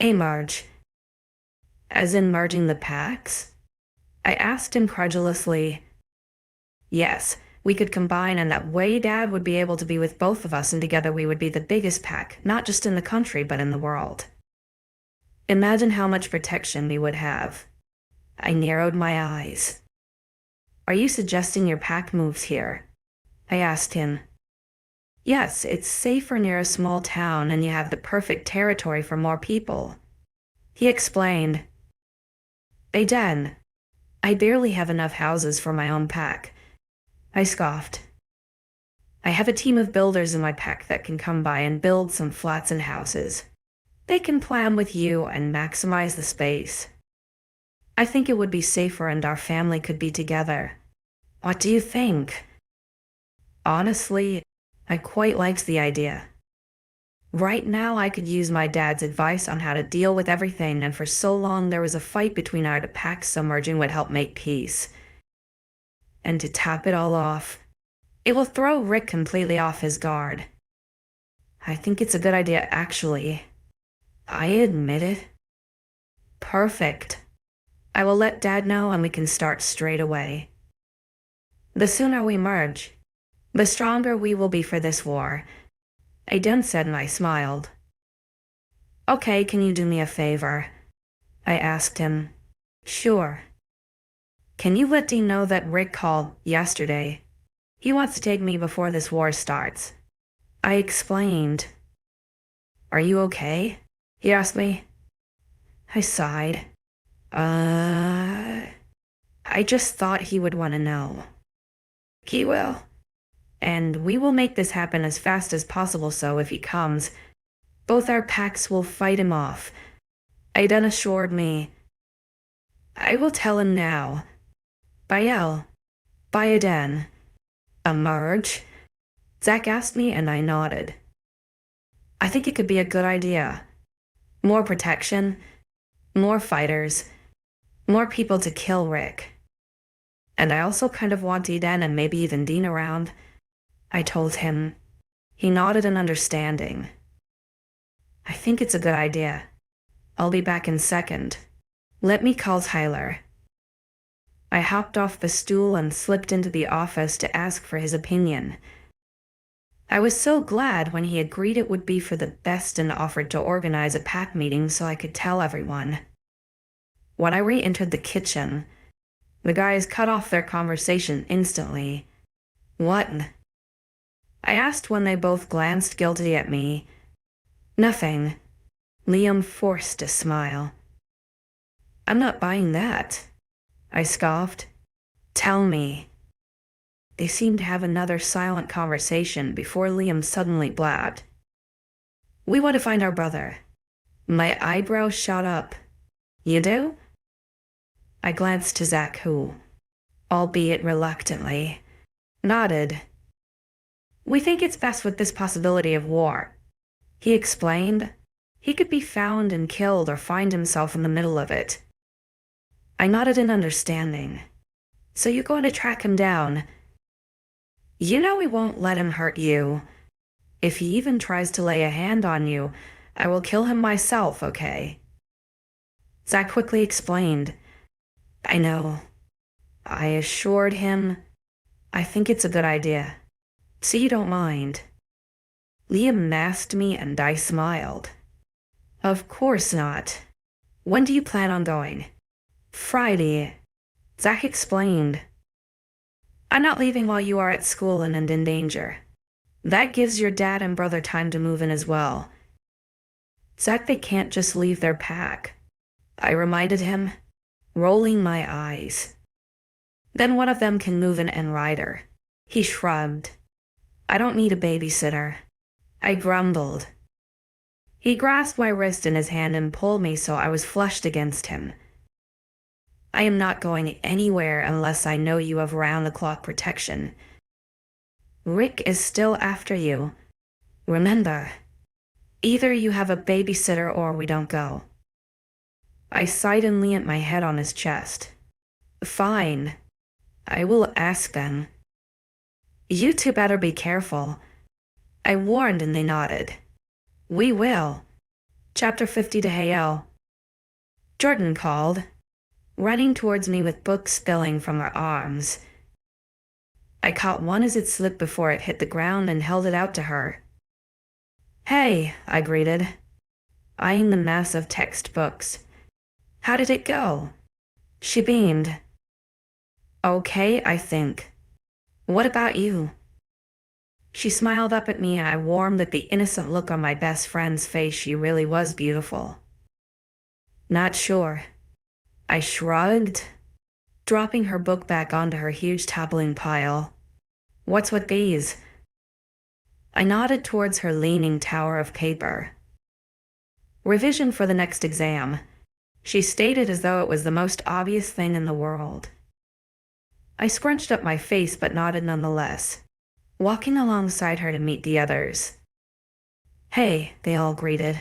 A merge? As in merging the packs? I asked incredulously. Yes, we could combine, and that way Dad would be able to be with both of us, and together we would be the biggest pack, not just in the country but in the world. Imagine how much protection we would have. I narrowed my eyes. Are you suggesting your pack moves here? I asked him. Yes, it's safer near a small town, and you have the perfect territory for more people. He explained. Aiden, I barely have enough houses for my own pack. I scoffed. I have a team of builders in my pack that can come by and build some flats and houses. They can plan with you and maximize the space. I think it would be safer, and our family could be together. What do you think? Honestly, I quite liked the idea. Right now I could use my dad's advice on how to deal with everything, and for so long there was a fight between our packs, so merging would help make peace. And to top it all off, it will throw Rick completely off his guard. I think it's a good idea, actually. I admit it. Perfect. I will let Dad know, and we can start straight away. The sooner we merge, the stronger we will be for this war, Aiden said, and I smiled. Okay, can you do me a favor? I asked him. Sure. Can you let Dean know that Rick called yesterday? He wants to take me before this war starts. I explained. Are you okay? He asked me. I sighed. I just thought he would want to know. He will. And we will make this happen as fast as possible, so if he comes, both our packs will fight him off. Aiden assured me. I will tell him now. Bael. Baiden. Emerge? Zach asked me and I nodded. I think it could be a good idea. More protection, more fighters, more people to kill Rick. And I also kind of want Eden and maybe even Dean around. I told him. He nodded in understanding. I think it's a good idea. I'll be back in a second. Let me call Tyler. I hopped off the stool and slipped into the office to ask for his opinion. I was so glad when he agreed it would be for the best and offered to organize a pack meeting so I could tell everyone. When I re-entered the kitchen, the guys cut off their conversation instantly. What? I asked when they both glanced guilty at me. Nothing. Liam forced a smile. I'm not buying that. I scoffed. Tell me. They seemed to have another silent conversation before Liam suddenly blabbed. We want to find our brother. My eyebrows shot up. You do? I glanced to Zach, who, albeit reluctantly, nodded. We think it's best with this possibility of war. He explained. He could be found and killed or find himself in the middle of it. I nodded in understanding. So you're going to track him down? You know we won't let him hurt you. If he even tries to lay a hand on you, I will kill him myself, okay? Zach quickly explained. I know. I assured him. I think it's a good idea. So you don't mind. Liam masked me and I smiled. Of course not. When do you plan on going? Friday. Zach explained. I'm not leaving while you are at school and in danger. That gives your dad and brother time to move in as well. Zach, they can't just leave their pack. I reminded him, rolling my eyes. Then one of them can move in and ride her. He shrugged. I don't need a babysitter. I grumbled. He grasped my wrist in his hand and pulled me so I was flushed against him. I am not going anywhere unless I know you have round-the-clock protection. Rick is still after you. Remember, either you have a babysitter or we don't go. I sighed and leaned my head on his chest. Fine. I will ask them. You two better be careful. I warned and they nodded. We will. Chapter 50 to 𝐊𝐤𝐬. Jordan called, running towards me with books spilling from her arms. I caught one as it slipped before it hit the ground and held it out to her. Hey, I greeted, eyeing the mass of textbooks. How did it go? She beamed. Okay, I think. What about you? She smiled up at me and I warmed at the innocent look on my best friend's face. She really was beautiful. Not sure. I shrugged, dropping her book back onto her huge toppling pile. What's with these? I nodded towards her leaning tower of paper. Revision for the next exam, she stated as though it was the most obvious thing in the world. I scrunched up my face but nodded nonetheless, walking alongside her to meet the others. Hey, they all greeted.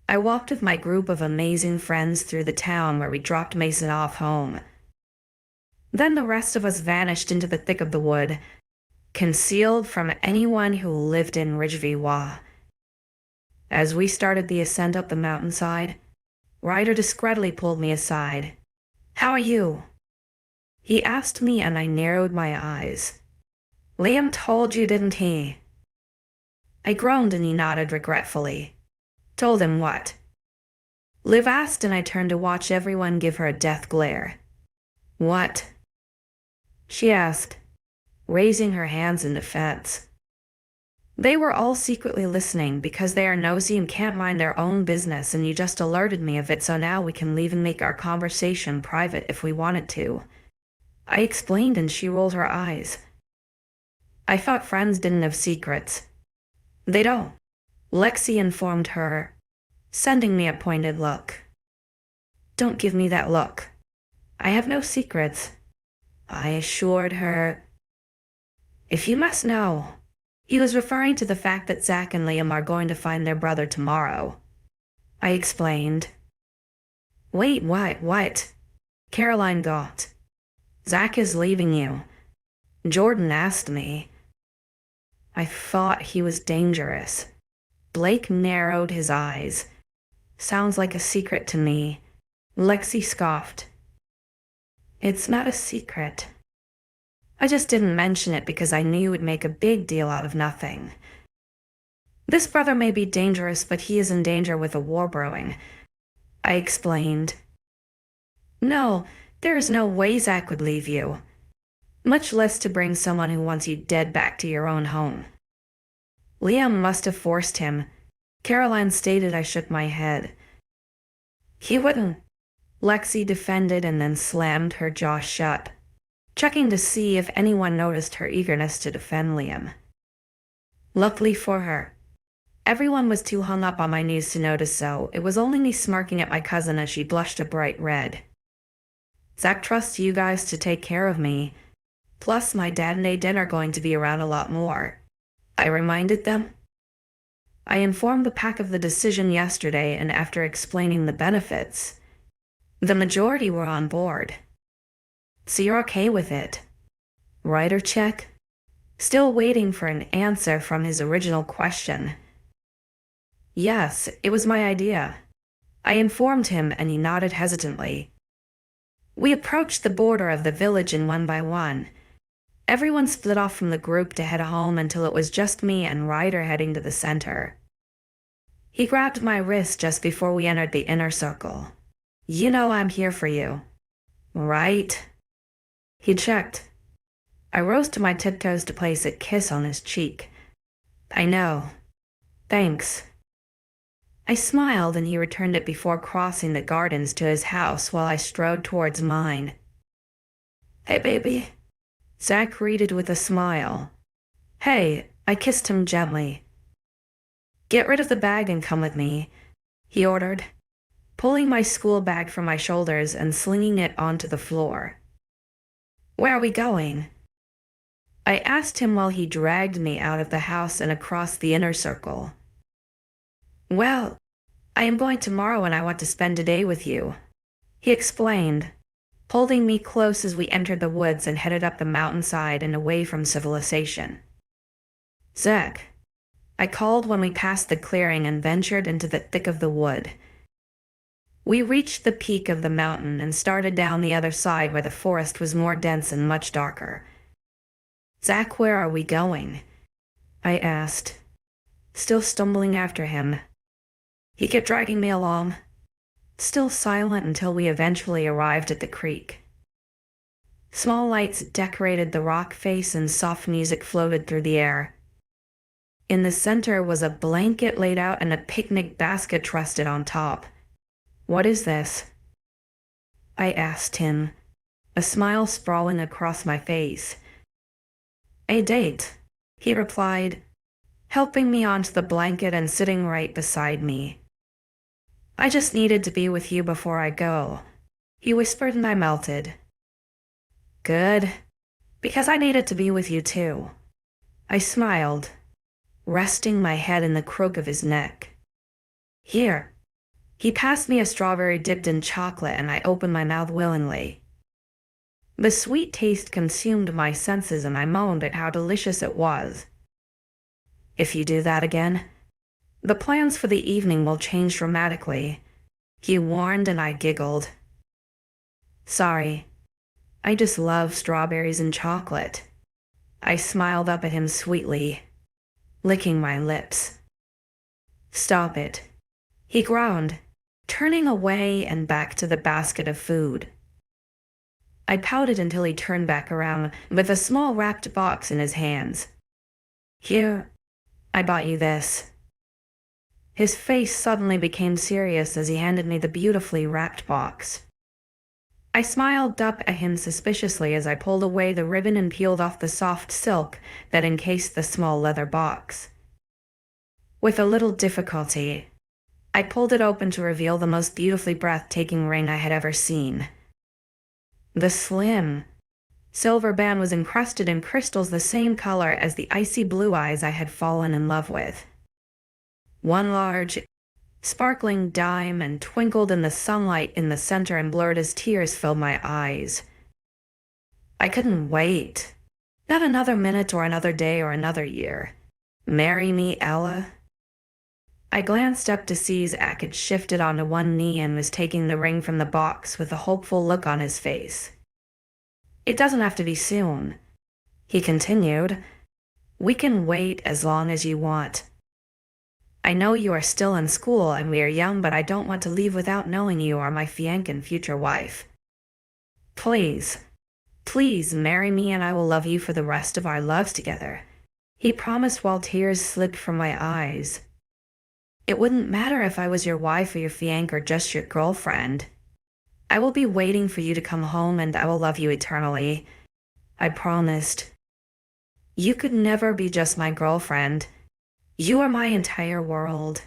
I walked with my group of amazing friends through the town where we dropped Mason off home. Then the rest of us vanished into the thick of the wood, concealed from anyone who lived in 𝐊𝐲𝐬𝐬. As we started the ascent up the mountainside, Ryder discreetly pulled me aside. How are you? He asked me and I narrowed my eyes. Liam told you, didn't he? I groaned and he nodded regretfully. Told him what? Liv asked and I turned to watch everyone give her a death glare. What? She asked, raising her hands in defense. They were all secretly listening because they are nosy and can't mind their own business, and you just alerted me of it, so now we can leave and make our conversation private if we wanted to. I explained, and she rolled her eyes. I thought friends didn't have secrets. They don't, Lexi informed her, sending me a pointed look. Don't give me that look. I have no secrets, I assured her. If you must know, he was referring to the fact that Zach and Liam are going to find their brother tomorrow. I explained. Wait, what? Caroline got. Zach is leaving you. Jordan asked me. I thought he was dangerous. Blake narrowed his eyes. Sounds like a secret to me. Lexi scoffed. It's not a secret. I just didn't mention it because I knew it would make a big deal out of nothing. This brother may be dangerous, but he is in danger with a war brewing, I explained. No, there is no way Zach would leave you, much less to bring someone who wants you dead back to your own home. Liam must have forced him, Caroline stated. I shook my head. He wouldn't, Lexi defended, and then slammed her jaw shut, checking to see if anyone noticed her eagerness to defend Liam. Luckily for her, everyone was too hung up on my news to notice, so it was only me smirking at my cousin as she blushed a bright red. Zach trusts you guys to take care of me. Plus, my dad and Aiden are going to be around a lot more, I reminded them. I informed the pack of the decision yesterday, and after explaining the benefits, the majority were on board. So you're okay with it? Writer check? Still waiting for an answer from his original question. Yes, it was my idea, I informed him, and he nodded hesitantly. We approached the border of the village, and one by one, everyone split off from the group to head home until it was just me and Ryder heading to the center. He grabbed my wrist just before we entered the inner circle. You know I'm here for you, right? He checked. I rose to my tiptoes to place a kiss on his cheek. I know. Thanks. I smiled, and he returned it before crossing the gardens to his house while I strode towards mine. Hey, baby, Zach greeted with a smile. Hey, I kissed him gently. Get rid of the bag and come with me, he ordered, pulling my school bag from my shoulders and slinging it onto the floor. Where are we going? I asked him while he dragged me out of the house and across the inner circle. Well, I am going tomorrow, and I want to spend a day with you, he explained, holding me close as we entered the woods and headed up the mountainside and away from civilization. Zach, I called when we passed the clearing and ventured into the thick of the wood. We reached the peak of the mountain and started down the other side where the forest was more dense and much darker. Zach, where are we going? I asked, still stumbling after him. He kept dragging me along, still silent until we eventually arrived at the creek. Small lights decorated the rock face and soft music floated through the air. In the center was a blanket laid out and a picnic basket trusted on top. What is this? I asked him, a smile sprawling across my face. A date, he replied, helping me onto the blanket and sitting right beside me. I just needed to be with you before I go, he whispered, and I melted. Good, because I needed to be with you too. I smiled, resting my head in the crook of his neck. Here. He passed me a strawberry dipped in chocolate, and I opened my mouth willingly. The sweet taste consumed my senses, and I moaned at how delicious it was. If you do that again, the plans for the evening will change dramatically, he warned, and I giggled. Sorry, I just love strawberries and chocolate. I smiled up at him sweetly, licking my lips. Stop it, he groaned, turning away and back to the basket of food. I pouted until he turned back around with a small wrapped box in his hands. "Here, I bought you this." His face suddenly became serious as he handed me the beautifully wrapped box. I smiled up at him suspiciously as I pulled away the ribbon and peeled off the soft silk that encased the small leather box. With a little difficulty, I pulled it open to reveal the most beautifully breathtaking ring I had ever seen. The slim, silver band was encrusted in crystals the same color as the icy blue eyes I had fallen in love with. One large, sparkling diamond twinkled in the sunlight in the center and blurred as tears filled my eyes. I couldn't wait. Not another minute or another day or another year. "Marry me, Ella?" I glanced up to see Zach had shifted onto one knee and was taking the ring from the box with a hopeful look on his face. "It doesn't have to be soon," he continued. "We can wait as long as you want. I know you are still in school and we are young, but I don't want to leave without knowing you are my fiancée and future wife. Please, please marry me and I will love you for the rest of our lives together," he promised while tears slipped from my eyes. "It wouldn't matter if I was your wife or your fiancée or just your girlfriend. I will be waiting for you to come home and I will love you eternally. I promised. You could never be just my girlfriend. You are my entire world,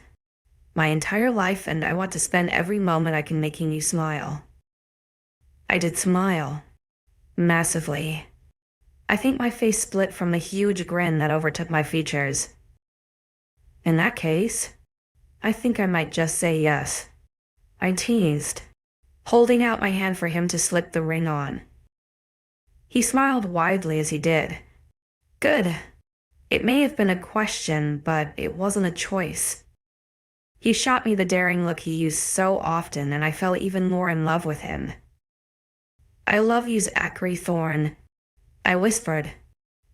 my entire life, and I want to spend every moment I can making you smile." I did smile. Massively. I think my face split from the huge grin that overtook my features. "In that case, I think I might just say yes," I teased, holding out my hand for him to slip the ring on. He smiled widely as he did. "Good. It may have been a question, but it wasn't a choice." He shot me the daring look he used so often, and I fell even more in love with him. "I love you, Zachary Thorne," I whispered,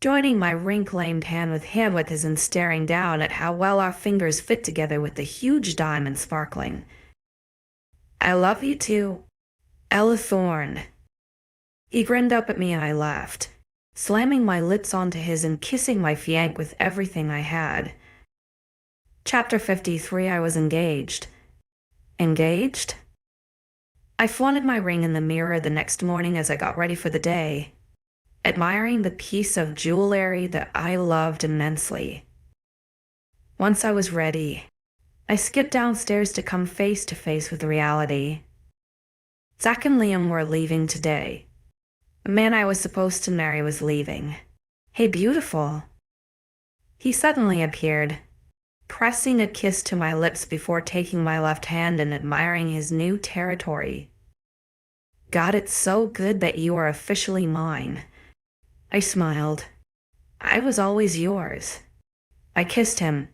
joining my ring-claimed hand with his and staring down at how well our fingers fit together with the huge diamond sparkling. "I love you too, Ella Thorne." He grinned up at me and I laughed, slamming my lips onto his and kissing my fiancé with everything I had. Chapter 53. I was engaged. Engaged? I flaunted my ring in the mirror the next morning as I got ready for the day, admiring the piece of jewelry that I loved immensely. Once I was ready, I skipped downstairs to come face to face with reality. Zach and Liam were leaving today. The man I was supposed to marry was leaving. "Hey, beautiful." He suddenly appeared, pressing a kiss to my lips before taking my left hand and admiring his new territory. "God, it's so good that you are officially mine." I smiled. "I was always yours." I kissed him.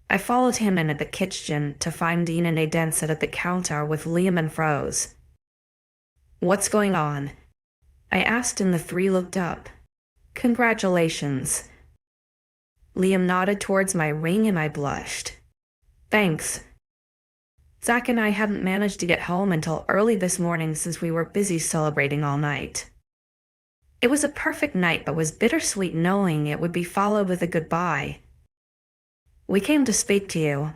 I followed him into the kitchen to find Dean and Aiden sat at the counter with Liam and froze. "What's going on?" I asked and the three looked up. "Congratulations." Liam nodded towards my ring and I blushed. "Thanks." Zach and I hadn't managed to get home until early this morning since we were busy celebrating all night. It was a perfect night but was bittersweet knowing it would be followed with a goodbye. "We came to speak to you,"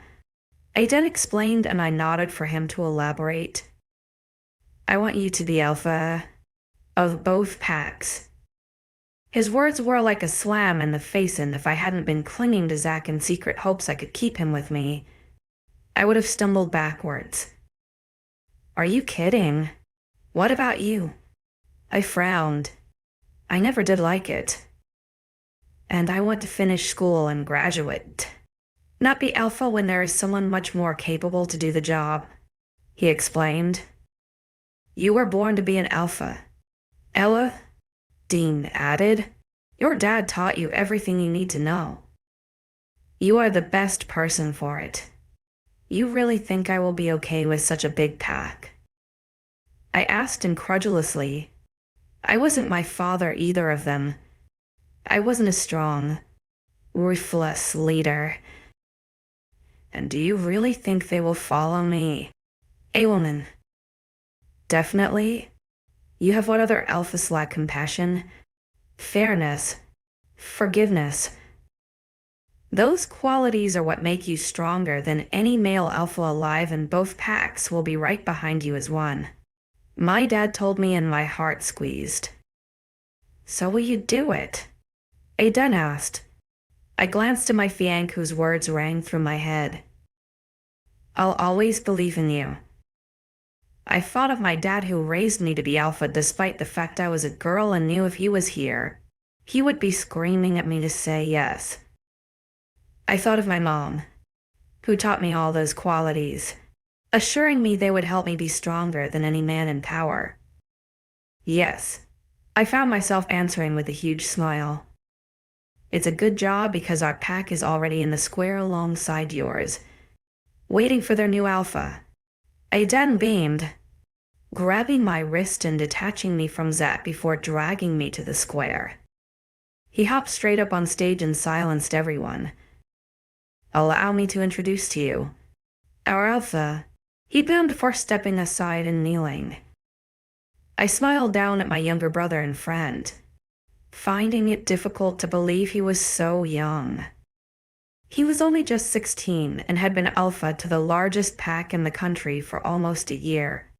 Aiden explained and I nodded for him to elaborate. "I want you to be alpha of both packs." His words were like a slam in the face, and if I hadn't been clinging to Zach in secret hopes I could keep him with me, I would have stumbled backwards. "Are you kidding? What about you?" I frowned. I never did like it. "And I want to finish school and graduate. Not be alpha when there is someone much more capable to do the job," he explained. "You were born to be an alpha, Ella," Dean added. "Your dad taught you everything you need to know. You are the best person for it. You really think I will be okay with such a big pack?" I asked incredulously. I wasn't my father, either of them. I wasn't a strong, ruthless leader. "And do you really think they will follow me?" "A woman." "Definitely. You have what other alphas lack: compassion, fairness, forgiveness. Those qualities are what make you stronger than any male alpha alive, and both packs will be right behind you as one. My dad told me, and my heart squeezed. So will you do it? 𝐻𝐤 asked. I glanced at my fiancée whose words rang through my head. I'll always believe in you. I thought of my dad who raised me to be alpha despite the fact I was a girl, and knew if he was here, he would be screaming at me to say yes. I thought of my mom, who taught me all those qualities, assuring me they would help me be stronger than any man in power. Yes, I found myself answering with a huge smile. It's a good job, because our pack is already in the square alongside yours, waiting for their new alpha. 𝐻𝐤 beamed, grabbing my wrist and detaching me from Zach before dragging me to the square. He hopped straight up on stage and silenced everyone. Allow me to introduce to you our alpha, he boomed before stepping aside and kneeling. I smiled down at my younger brother and friend, finding it difficult to believe he was so young. He was only just 16 and had been alpha to the largest pack in the country for almost a year.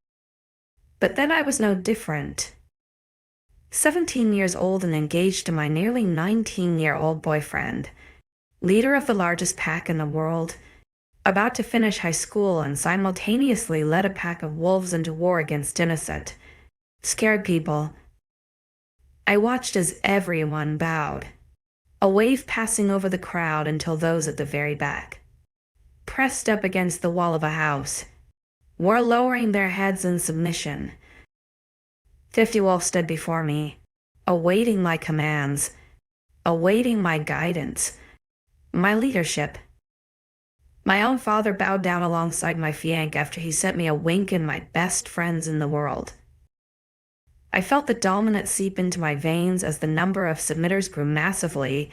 But then I was no different. 17 years old and engaged to my nearly 19-year-old boyfriend, leader of the largest pack in the world, about to finish high school and simultaneously led a pack of wolves into war against innocent, scared people. I watched as everyone bowed, a wave passing over the crowd until those at the very back, pressed up against the wall of a house, were lowering their heads in submission. 50 wolves stood before me, awaiting my commands, awaiting my guidance, my leadership. My own father bowed down alongside my fiancée after he sent me a wink, and my best friends in the world. I felt the dominance seep into my veins as the number of submitters grew massively,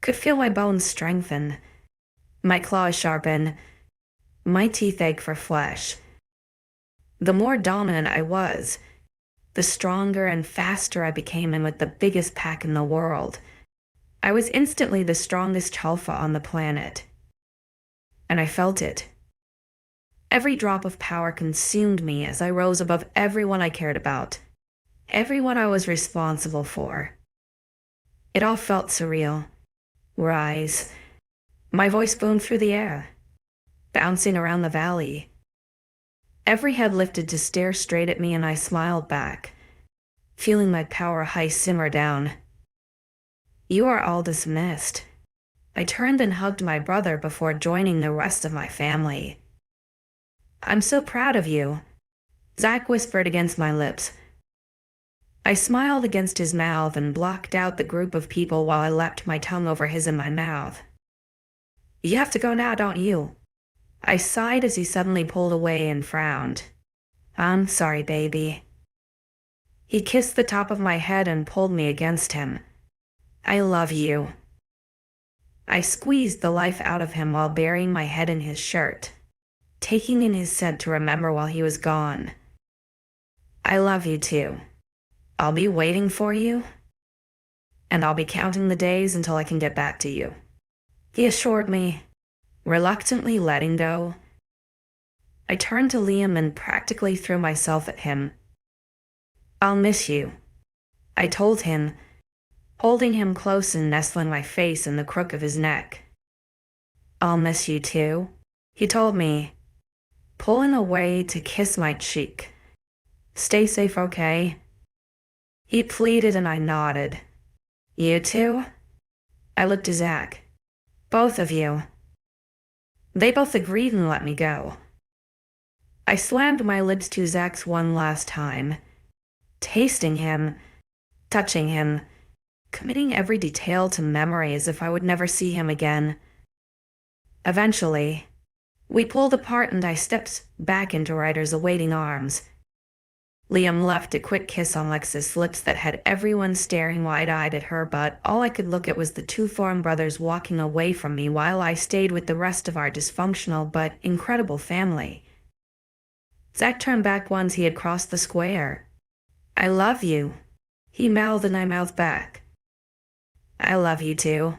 could feel my bones strengthen, my claws sharpen, my teeth ache for flesh. The more dominant I was, the stronger and faster I became, and with the biggest pack in the world, I was instantly the strongest alpha on the planet. And I felt it. Every drop of power consumed me as I rose above everyone I cared about, everyone I was responsible for. It all felt surreal. Rise. My voice boomed through the air, bouncing around the valley. Every head lifted to stare straight at me, and I smiled back, feeling my power high simmer down. You are all dismissed. I turned and hugged my brother before joining the rest of my family. I'm so proud of you, Zach whispered against my lips. I smiled against his mouth and blocked out the group of people while I lapped my tongue over his in my mouth. You have to go now, don't you? I sighed as he suddenly pulled away and frowned. I'm sorry, baby. He kissed the top of my head and pulled me against him. I love you. I squeezed the life out of him while burying my head in his shirt, taking in his scent to remember while he was gone. I love you too. I'll be waiting for you, and I'll be counting the days until I can get back to you, he assured me, reluctantly letting go. I turned to Liam and practically threw myself at him. I'll miss you, I told him, holding him close and nestling my face in the crook of his neck. I'll miss you too, he told me, pulling away to kiss my cheek. Stay safe, okay? He pleaded, and I nodded. You too? I looked to Zach. Both of you. They both agreed and let me go. I slammed my lips to Zach's one last time, tasting him, touching him, committing every detail to memory as if I would never see him again. Eventually, we pulled apart and I stepped back into Ryder's awaiting arms. Liam left a quick kiss on Lex's lips that had everyone staring wide-eyed at her, but all I could look at was the two foreign brothers walking away from me while I stayed with the rest of our dysfunctional but incredible family. Zach turned back once he had crossed the square. I love you. He mouthed and I mouthed back. I love you too.